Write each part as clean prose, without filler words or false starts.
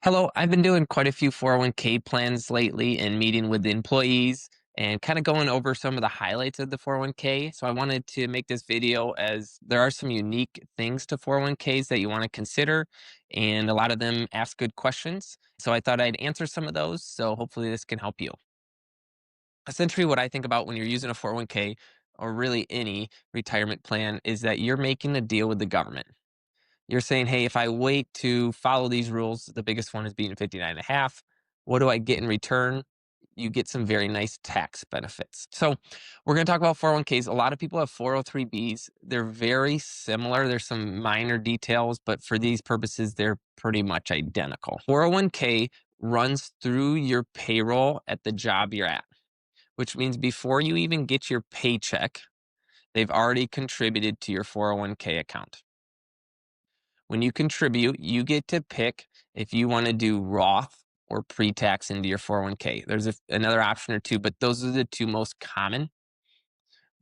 Hello, I've been doing quite a few 401k plans lately and meeting with the employees and kind of going over some of the highlights of the 401k. So I wanted to make this video as there are some unique things to 401ks that you want to consider, and a lot of them ask good questions. So I thought I'd answer some of those. So hopefully this can help you. Essentially, what I think about when you're using a 401k or really any retirement plan is that you're making a deal with the government. You're saying, hey, if I wait to follow these rules, the biggest one is being 59 and a half. What do I get in return? You get some very nice tax benefits. So we're going to talk about 401ks. A lot of people have 403bs. They're very similar. There's some minor details, but for these purposes, they're pretty much identical. 401k runs through your payroll at the job you're at, which means before you even get your paycheck, they've already contributed to your 401k account. When you contribute, you get to pick if you want to do Roth or pre-tax into your 401k. There's another option or two, but those are the two most common.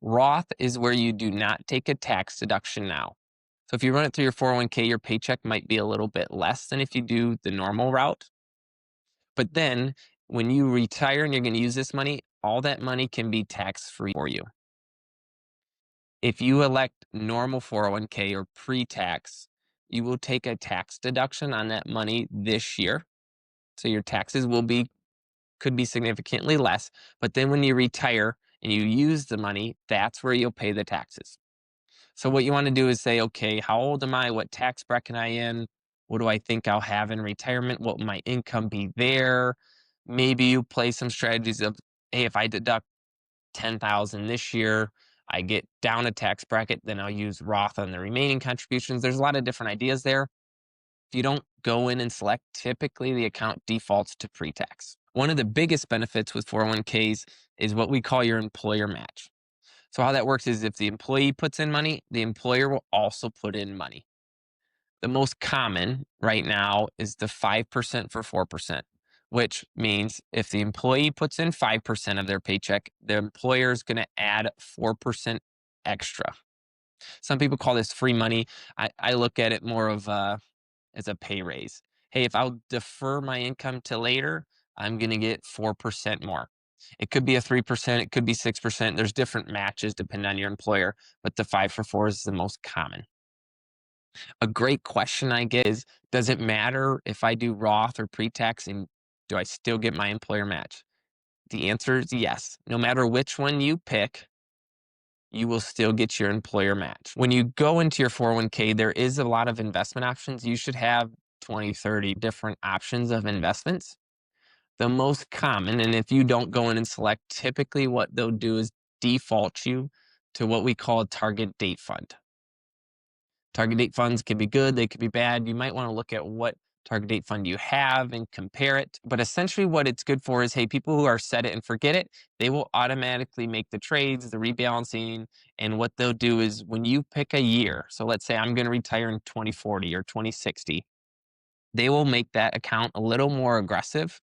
Roth is where you do not take a tax deduction now. So if you run it through your 401k, your paycheck might be a little bit less than if you do the normal route. But then when you retire and you're going to use this money, all that money can be tax-free for you. If you elect normal 401k or pre-tax, you will take a tax deduction on that money this year. So your taxes could be significantly less. But then when you retire and you use the money, that's where you'll pay the taxes. So what you want to do is say, okay, how old am I? What tax bracket am I in? What do I think I'll have in retirement? What will my income be there? Maybe you play some strategies of, hey, if I deduct 10,000 this year, I get down a tax bracket, then I'll use Roth on the remaining contributions. There's a lot of different ideas there. If you don't go in and select, typically the account defaults to pre-tax. One of the biggest benefits with 401ks is what we call your employer match. So how that works is if the employee puts in money, the employer will also put in money. The most common right now is the 5% for 4%, which means if the employee puts in 5% of their paycheck, the employer is going to add 4% extra. Some people call this free money. I look at it more of as a pay raise. Hey, if I'll defer my income to later, I'm going to get 4% more. It could be a 3%, it could be 6%. There's different matches depending on your employer, but the 5 for 4 is the most common. A great question I get is, does it matter if I do Roth or pre-tax, and do I still get my employer match? The answer is yes. No matter which one you pick, you will still get your employer match. When you go into your 401k, there is a lot of investment options. You should have 20, 30 different options of investments. The most common, and if you don't go in and select, typically what they'll do is default you to what we call a target date fund. Target date funds can be good, they could be bad. You might want to look at what target date fund you have and compare it. But essentially, what it's good for is, hey, people who are set it and forget it, they will automatically make the trades, the rebalancing. And what they'll do is when you pick a year, so let's say I'm going to retire in 2040 or 2060, they will make that account a little more aggressive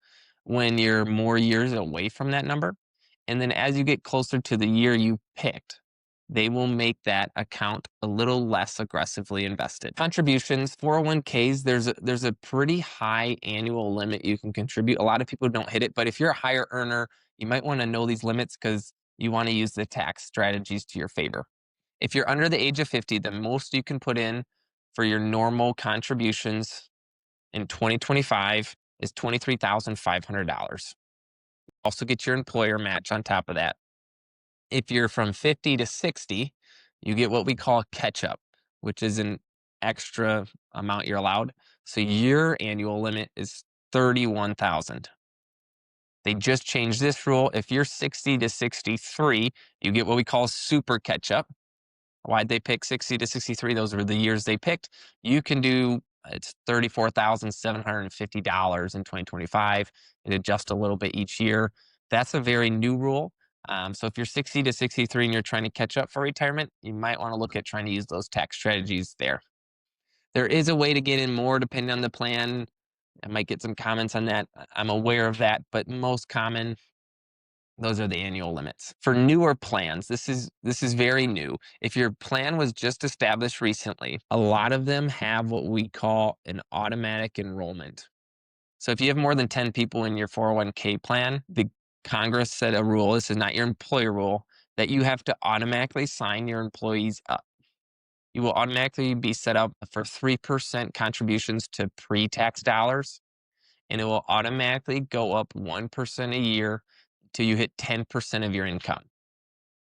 when you're more years away from that number. And then as you get closer to the year you picked, they will make that account a little less aggressively invested. Contributions, 401ks, there's a pretty high annual limit you can contribute. A lot of people don't hit it, but if you're a higher earner, you might want to know these limits because you want to use the tax strategies to your favor. If you're under the age of 50, the most you can put in for your normal contributions in 2025 is $23,500. Also get your employer match on top of that. If you're from 50 to 60, you get what we call catch up, which is an extra amount you're allowed. So your annual limit is 31,000. They just changed this rule. If you're 60 to 63, you get what we call super catch up. Why'd they pick 60 to 63? Those were the years they picked. You can do it's $34,750 in 2025. It adjusts a little bit each year. That's a very new rule. So if you're 60 to 63 and you're trying to catch up for retirement, you might want to look at trying to use those tax strategies there. There is a way to get in more depending on the plan. I might get some comments on that. I'm aware of that, but most common, those are the annual limits. For newer plans, this is very new. If your plan was just established recently, a lot of them have what we call an automatic enrollment. So if you have more than 10 people in your 401k plan, the Congress set a rule, this is not your employer rule, that you have to automatically sign your employees up. You will automatically be set up for 3% contributions to pre-tax dollars, and it will automatically go up 1% a year till you hit 10% of your income.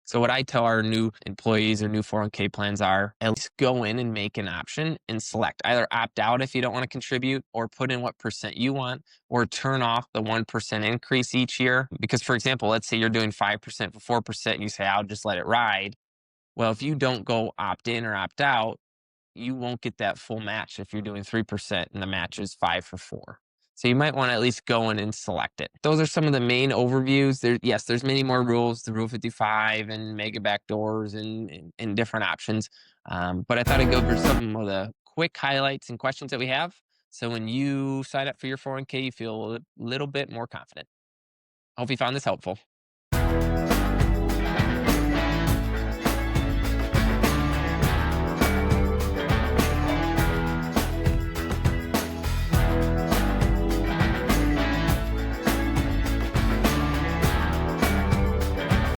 So what I tell our new employees or new 401k plans are at least go in and make an option and select either opt out if you don't want to contribute or put in what percent you want or turn off the 1% increase each year. Because for example, let's say you're doing 5% for 4% and you say, I'll just let it ride. Well, if you don't go opt in or opt out, you won't get that full match if you're doing 3% and the match is 5 for 4. So you might want to at least go in and select it. Those are some of the main overviews. Yes, there's many more rules, the Rule 55 and mega backdoors and different options. But I thought I'd go over some of the quick highlights and questions that we have. So when you sign up for your 401k, you feel a little bit more confident. Hope you found this helpful.